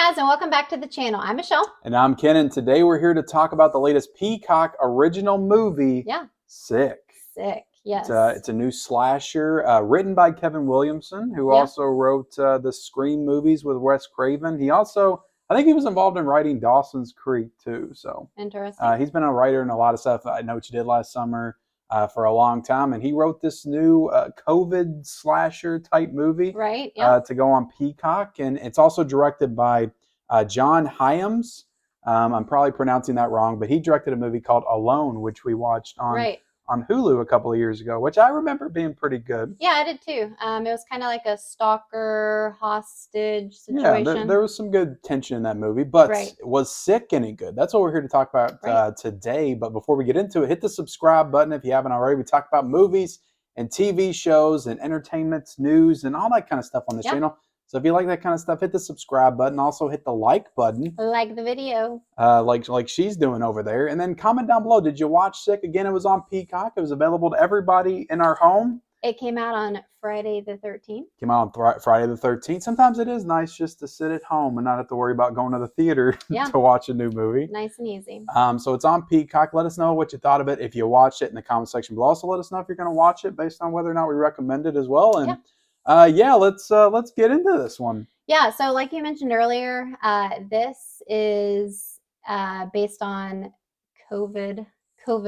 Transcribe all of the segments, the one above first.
guys, and welcome back to the channel. I'm Michelle. And I'm Ken, and today we're here to talk about the latest Peacock original movie, Yeah. Sick. Sick, yes. It's a new slasher written by Kevin Williamson, who also wrote the Scream movies with Wes Craven. I think he was involved in writing Dawson's Creek too. So interesting. He's been a writer in a lot of stuff. I Know What You Did Last Summer for a long time, and he wrote this new COVID slasher type movie, right? Yeah. To go on Peacock, and it's also directed by John Hyams. I'm probably pronouncing that wrong, but he directed a movie called Alone, which we watched on Hulu a couple of years ago, which I remember being pretty good. Yeah, I did too. It was kind of like a stalker hostage situation. Yeah, there was some good tension in that movie, but was Sick any good? That's what we're here to talk about today. But before we get into it, hit the subscribe button if you haven't already. We talk about movies and TV shows and entertainment, news, and all that kind of stuff on this channel. So if you like that kind of stuff, hit the subscribe button. Also hit the like button. Like the video. Like she's doing over there. And then comment down below. Did you watch Sick? Again, it was on Peacock. It was available to everybody in our home. It came out on Friday the 13th. Came out on Friday the 13th. Sometimes it is nice just to sit at home and not have to worry about going to the theater to watch a new movie. Nice and easy. So it's on Peacock. Let us know what you thought of it if you watched it in the comment section below. Also, let us know if you're going to watch it based on whether or not we recommend it as well. And let's get into this one. Yeah, so like you mentioned earlier, this is based on COVID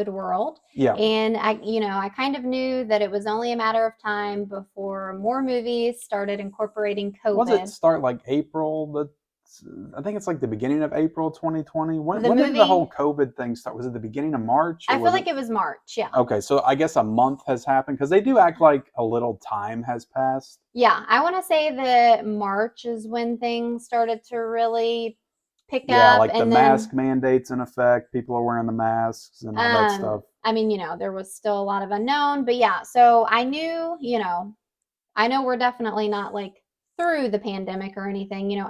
world. Yeah. And I kind of knew that it was only a matter of time before more movies started incorporating COVID. Was it start like April? I think it's like the beginning of April 2020. When did the whole COVID thing start? Was it the beginning of March? I feel like it was March, yeah. Okay, so I guess a month has happened because they do act like a little time has passed. Yeah, I want to say that March is when things started to really pick up. Yeah, like the mask mandates in effect. People are wearing the masks and all that stuff. I mean, there was still a lot of unknown, but yeah, so I knew, I know we're definitely not like through the pandemic or anything,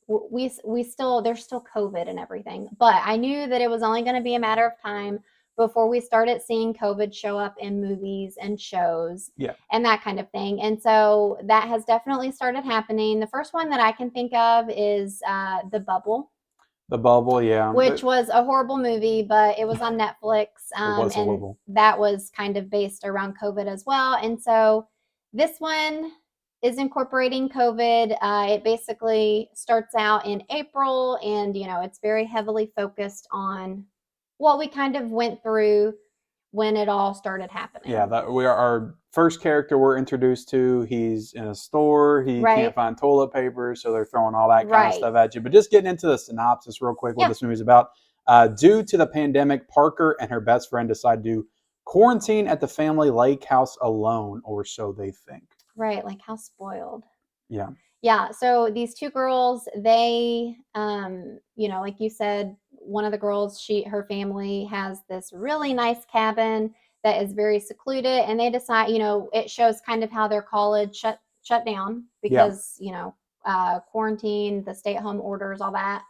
we still, there's still COVID and everything, but I knew that it was only going to be a matter of time before we started seeing COVID show up in movies and shows and that kind of thing. And so that has definitely started happening. The first one that I can think of is The Bubble. The Bubble, yeah. Which was a horrible movie, but it was on Netflix. It was horrible. That was kind of based around COVID as well. And so this one is incorporating COVID. It basically starts out in April, and it's very heavily focused on what we kind of went through when it all started happening. Yeah, our first character we're introduced to. He's in a store. He can't find toilet paper, so they're throwing all that kind of stuff at you. But just getting into the synopsis real quick, what this movie's about. Due to the pandemic, Parker and her best friend decide to quarantine at the family lake house alone, or so they think. Right, like how spoiled. Yeah. Yeah, so these two girls, they, like you said, one of the girls, her family has this really nice cabin that is very secluded, and they decide, it shows kind of how their college shut down because, quarantine, the stay-at-home orders, all that.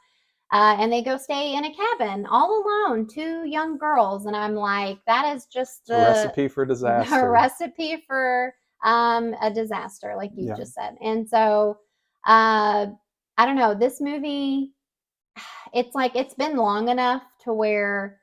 And they go stay in a cabin all alone, two young girls. And I'm like, that is just a recipe for disaster. A recipe for a disaster, like you just said. And so I don't know, this movie, it's like it's been long enough to where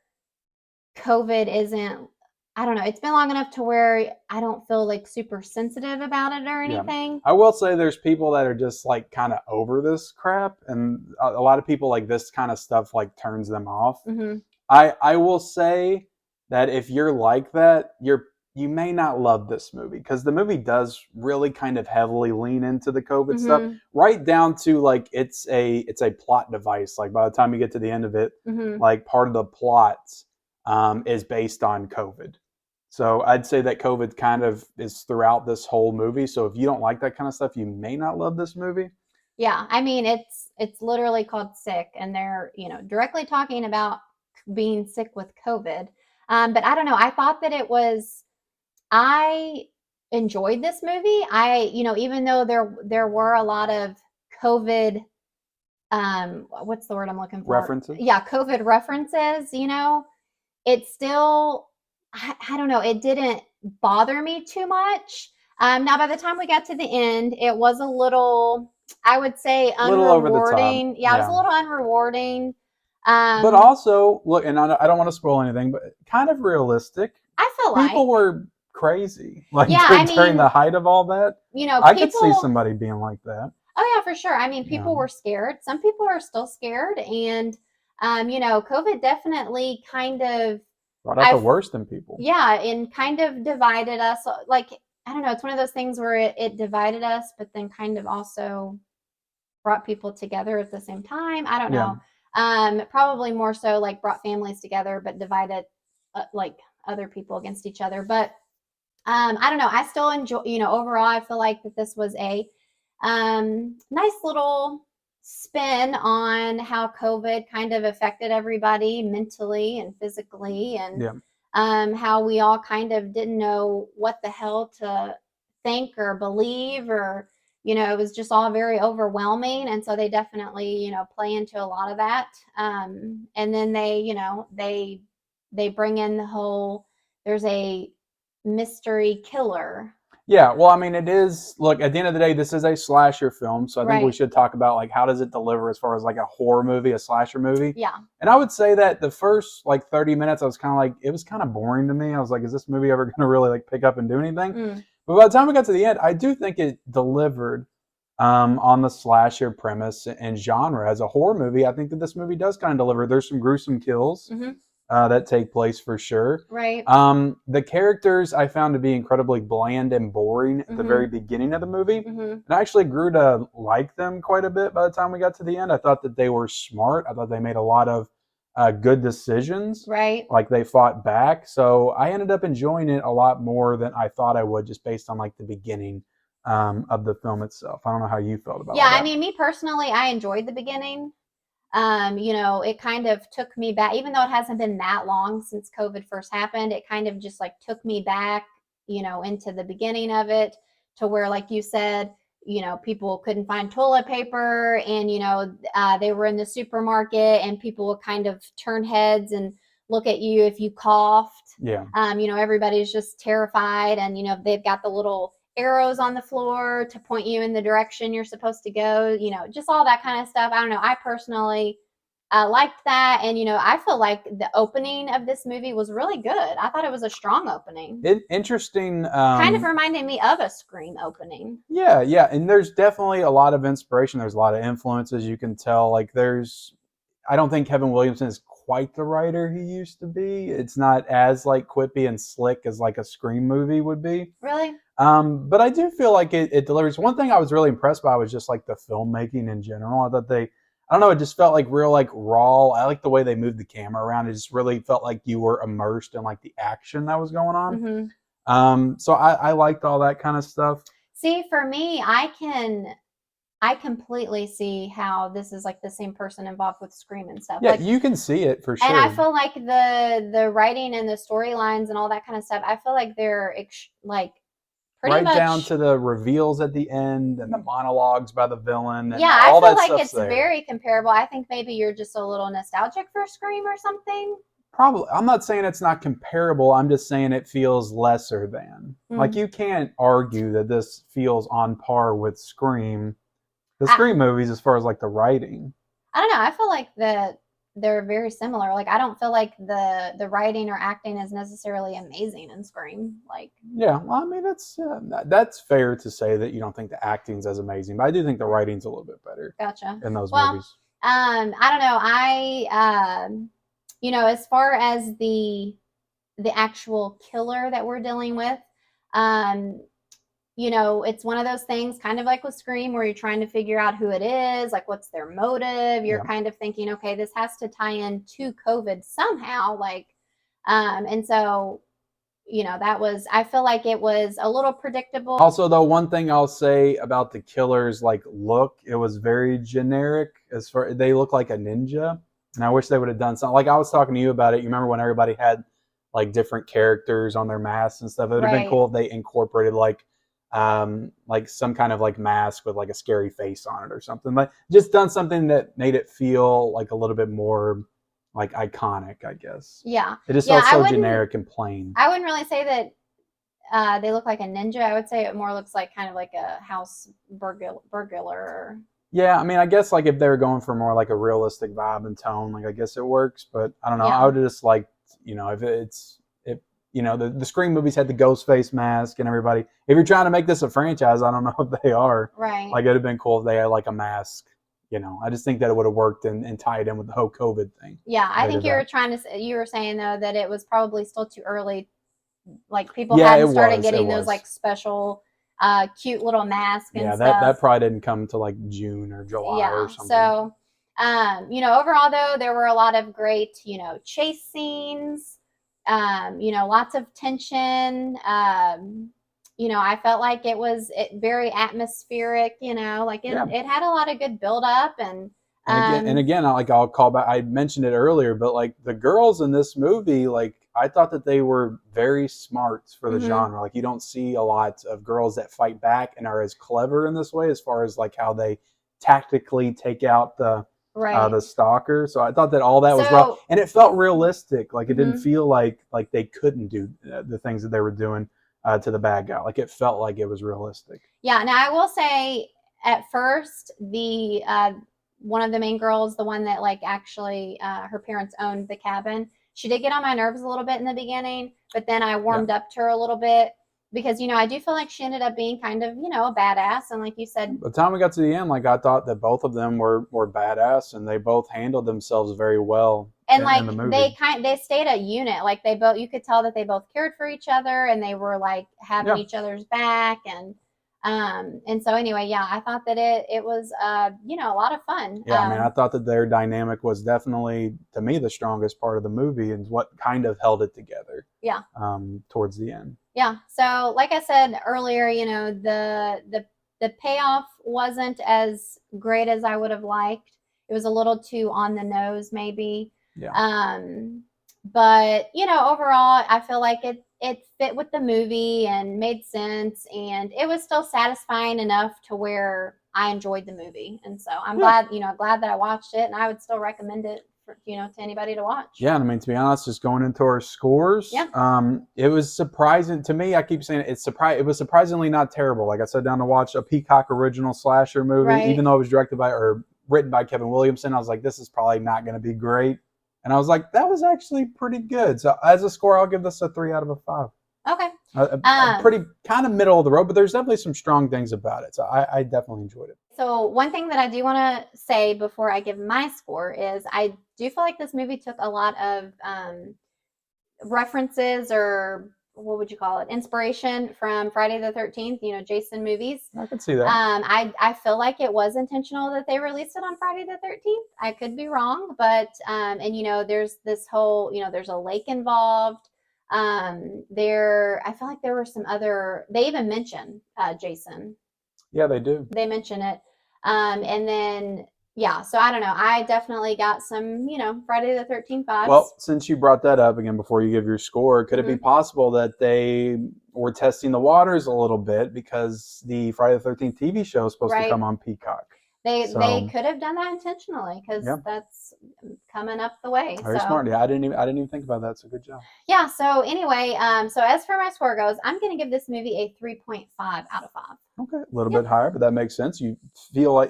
COVID isn't, I don't know, it's been long enough to where I don't feel like super sensitive about it or anything. I will say there's people that are just like kind of over this crap, and a lot of people like this kind of stuff like turns them off. I will say that if you're like that, you may not love this movie because the movie does really kind of heavily lean into the COVID stuff, right down to like it's a plot device. Like by the time you get to the end of it, like part of the plot is based on COVID. So I'd say that COVID kind of is throughout this whole movie. So if you don't like that kind of stuff, you may not love this movie. Yeah, I mean it's literally called Sick, and they're directly talking about being sick with COVID. But I don't know. I thought that I enjoyed this movie. Even though there were a lot of COVID, what's the word I'm looking for? References? Yeah, COVID references, it still, I don't know, it didn't bother me too much. Now, by the time we got to the end, it was a little I would say Little over the top. unrewarding. Yeah, it was a Yeah. little unrewarding. But also, look, and I don't want to spoil anything, but kind of realistic. I feel like, People were crazy, like yeah, I during mean, the height of all that. I could see people. somebody being like that. Oh yeah, for sure. I mean, Yeah, people were scared. Some people are still scared, and COVID definitely kind of, brought out the I've worst in people. yeah, and kind of divided us. Like, I don't know, it's one of those things where it divided us, but then kind of also brought people together at the same time. I don't Yeah, know. Probably more so like brought families together, but divided like other people against each other. But I don't know. I still enjoy. Overall, I feel like that this was a nice little spin on how COVID kind of affected everybody mentally and physically, and yeah. how we all kind of didn't know what the hell to think or believe, or it was just all very overwhelming. And so they definitely play into a lot of that. And then they bring in the whole, there's a mystery killer. Yeah, well, I mean, it is. Look, at the end of the day, this is a slasher film, so I think we Right. should talk about like how does it deliver as far as like a horror movie, a slasher movie. Yeah. And I would say that the first like 30 minutes, I was kind of like, it was kind of boring to me. I was like, is this movie ever going to really like pick up and do anything? Mm. But by the time we got to the end, I do think it delivered on the slasher premise and genre as a horror movie. I think that this movie does kind of deliver. There's some gruesome kills Mm-hmm. that take place for sure. Right. The characters I found to be incredibly bland and boring at the very Mm-hmm. beginning of the movie. Mm-hmm. And I actually grew to like them quite a bit by the time we got to the end. I thought that they were smart. I thought they made a lot of good decisions. Right. Like they fought back. So I ended up enjoying it a lot more than I thought I would just based on like the beginning of the film itself. I don't know how you felt about Yeah, all I that. mean, me personally, I enjoyed the beginning. It kind of took me back, even though it hasn't been that long since COVID first happened, it kind of just like took me back, into the beginning of it, to where, like you said, people couldn't find toilet paper, and, they were in the supermarket, and people would kind of turn heads and look at you if you coughed. Yeah. Everybody's just terrified, and, they've got the little arrows on the floor to point you in the direction you're supposed to go, just all that kind of stuff. I don't know. I personally liked that. And, I feel like the opening of this movie was really good. I thought it was a strong opening. Interesting. Kind of reminded me of a Scream opening. Yeah, yeah, and there's definitely a lot of inspiration. There's a lot of influences you can tell. Like I don't think Kevin Williamson is quite the writer he used to be. It's not as like quippy and slick as like a Scream movie would be. Really? But I do feel like it delivers. One thing I was really impressed by was just like the filmmaking in general. I thought I don't know, it just felt like real like raw. I like the way they moved the camera around. It just really felt like you were immersed in like the action that was going on. Mm-hmm. So I liked all that kind of stuff. See, for me, I completely see how this is like the same person involved with Scream and stuff. Yeah, Like, you can see it for and I sure. feel like the writing and the storylines and all that kind of stuff, I feel like they're like pretty Right down much. to the reveals at the end and the monologues by the villain and Yeah, I all feel that like stuff's it's there. very comparable. I think maybe you're just a little nostalgic for Scream or something. Probably, I'm not saying it's not comparable. I'm just saying it feels lesser than. Like Hmm. you can't argue that this feels on par with Scream, the I Scream movies, as far as like the writing. I don't know. I feel like that they're very similar. Like, I don't feel like the writing or acting is necessarily amazing in Scream. Like, Yeah, well, I mean that's fair to say that you don't think the acting's as amazing, but I do think the writing's a little bit better gotcha. in those Well, movies. I don't know. As far as the actual killer that we're dealing with, um, it's one of those things, kind of like with Scream, where you're trying to figure out who it is, like what's their motive. You're Yeah. kind of thinking, okay, this has to tie in to COVID somehow, like, and so I feel like it was a little predictable. Also, though, one thing I'll say about the killer's like look, it was very generic. As far they look like a ninja, and I wish they would have done something. Like I was talking to you about it. You remember when everybody had like different characters on their masks and stuff? It would have been Right. cool if they incorporated like some kind of like mask with like a scary face on it or something. Like just done something that made it feel like a little bit more like iconic. I guess Yeah. it just Yeah, felt so generic and plain. I wouldn't really say that they look like a ninja. I would say it more looks like kind of like a house burglar. Yeah, I mean, I guess like if they were going for more like a realistic vibe and tone, like I guess it works. But I don't know. I Yeah. would just like, if if the Scream movies had the ghost face mask and everybody. If you're trying to make this a franchise, I don't know if they are. Right. Like it'd have been cool if they had like a mask. I just think that it would have worked and tied in with the whole COVID thing. Yeah, I think you were saying though that it was probably still too early. Like people Yeah, hadn't it started was. It getting those was. like special cute little masks and Yeah, that stuff. probably didn't come to like June or July or Yeah. something. So overall though, there were a lot of great, chase scenes, lots of tension. I felt like it was very atmospheric, like Yeah. it had a lot of good build up and And again, I'll call back. I mentioned it earlier, but like the girls in this movie, like I thought that they were very smart for the genre. Like you don't see a lot of girls that fight back and are as clever in this way, as far as like how they tactically take out the stalker. So I thought that all that was well, and it felt realistic. Like it didn't feel like they couldn't do the things that they were doing to the bad guy. Like it felt like it was realistic. Yeah. Now I will say, at first, the one of the main girls, the one that like actually her parents owned the cabin, she did get on my nerves a little bit in the beginning, but then I warmed up to her a little bit because I do feel like she ended up being kind of a badass, and like you said, by the time we got to the end, like I thought that both of them were badass and they both handled themselves very well. And in the movie. they stayed a unit. Like you could tell that they both cared for each other and they were like having each other's back, and so anyway, yeah, I thought that it was a lot of fun. Yeah, I mean, I thought that their dynamic was definitely, to me, the strongest part of the movie and what kind of held it together. Yeah. Towards the end. Yeah. So, like I said earlier, the payoff wasn't as great as I would have liked. It was a little too on the nose, maybe. Yeah. But overall, I feel like it fit with the movie and made sense, and it was still satisfying enough to where I enjoyed the movie. And so I'm glad that I watched it, and I would still recommend it for, to anybody to watch. Yeah, and I mean, to be honest, just going into our scores, it was surprising to me. I keep saying it was surprisingly not terrible. Like I sat down to watch a Peacock original slasher movie, even though it was directed by or written by Kevin Williamson. I was like, this is probably not going to be great. And I was like, that was actually pretty good. So as a score, I'll give this a 3 out of 5. Okay. A pretty kind of middle of the road, but there's definitely some strong things about it. So I definitely enjoyed it. So one thing that I do want to say before I give my score is I do feel like this movie took a lot of references, or what would you call it, inspiration from Friday the 13th, Jason movies. I could see that. I feel like it was intentional that they released it on Friday the 13th. I could be wrong, but and there's this whole, there's a lake involved. I feel like there were some other, they even mention Jason. Yeah, they do. They mention it. And then yeah, so I don't know. I definitely got some, Friday the 13th vibes. Well, since you brought that up again before you give your score, could it be possible that they were testing the waters a little bit because the Friday the 13th TV show is supposed to come on Peacock? They could have done that intentionally because that's coming up the way. Very smart. Yeah, I didn't even think about that. So good job. Yeah. So anyway, so as for my score goes, I'm going to give this movie a 3.5 out of 5. Okay, a little bit higher, but that makes sense. It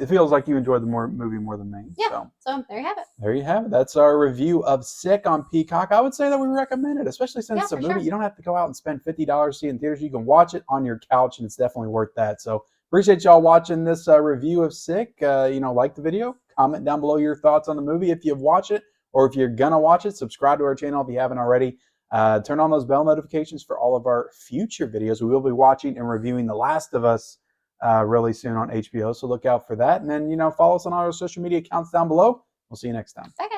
feels like you enjoyed the movie more than me. Yeah. So there you have it. There you have it. That's our review of Sick on Peacock. I would say that we recommend it, especially since it's a movie you don't have to go out and spend $50 to see in theaters. You can watch it on your couch, and it's definitely worth that. So appreciate y'all watching this review of Sick. Like the video, comment down below your thoughts on the movie if you've watched it, or if you're gonna watch it. Subscribe to our channel if you haven't already. Turn on those bell notifications for all of our future videos. We will be watching and reviewing The Last of Us really soon on HBO, so look out for that. And then follow us on all our social media accounts down below. We'll see you next time. Bye, guys.